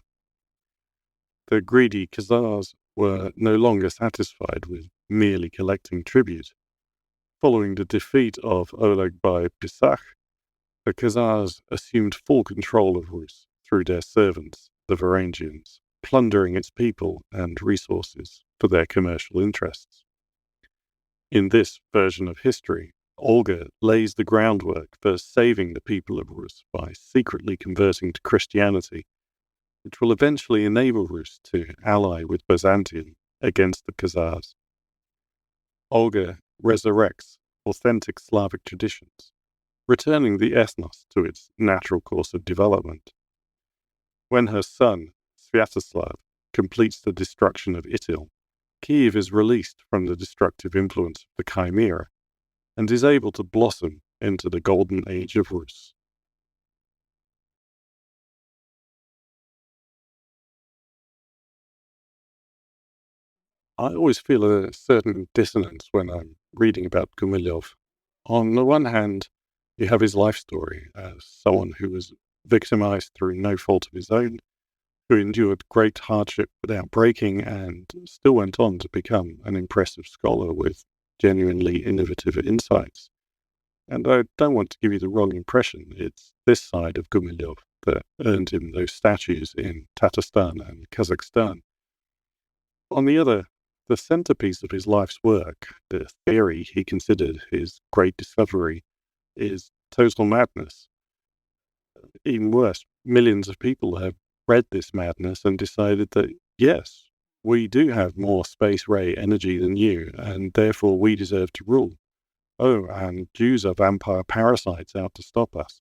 The greedy Khazars were no longer satisfied with merely collecting tribute. Following the defeat of Oleg by Pisach, the Khazars assumed full control of Rus through their servants, the Varangians, plundering its people and resources for their commercial interests. In this version of history, Olga lays the groundwork for saving the people of Rus by secretly converting to Christianity, which will eventually enable Rus to ally with Byzantium against the Khazars. Olga resurrects authentic Slavic traditions, returning the ethnos to its natural course of development. When her son, Sviatoslav, completes the destruction of Itil, Kiev is released from the destructive influence of the Chimera and is able to blossom into the golden age of Rus. I always feel a certain dissonance when I'm reading about Gumilev. On the one hand, you have his life story as someone who was victimized through no fault of his own, who endured great hardship without breaking, and still went on to become an impressive scholar with genuinely innovative insights. And I don't want to give you the wrong impression. It's this side of Gumilev that earned him those statues in Tatarstan and Kazakhstan. On the other, the centerpiece of his life's work, the theory he considered his great discovery, is total madness. Even worse, millions of people have read this madness and decided that, yes, we do have more space ray energy than you, and therefore we deserve to rule. Oh, and Jews are vampire parasites out to stop us.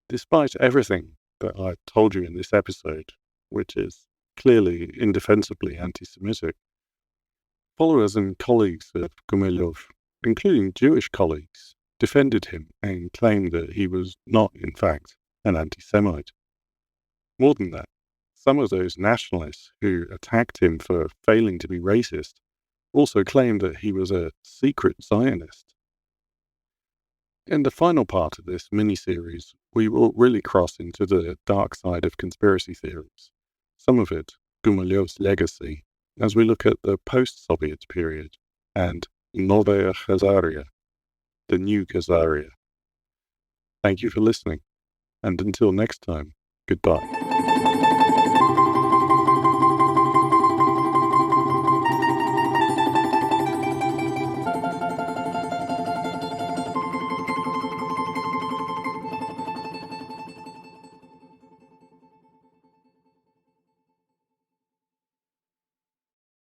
Despite everything that I've told you in this episode, which is clearly indefensibly anti-Semitic, followers and colleagues of Gumilev, including Jewish colleagues, defended him and claimed that he was not, in fact, an anti-Semite. More than that, some of those nationalists who attacked him for failing to be racist also claimed that he was a secret Zionist. In the final part of this mini-series, we will really cross into the dark side of conspiracy theories, some of it Gumilev's legacy, as we look at the post-Soviet period and Novaya Khazaria, the new Khazaria. Thank you for listening, and until next time, goodbye.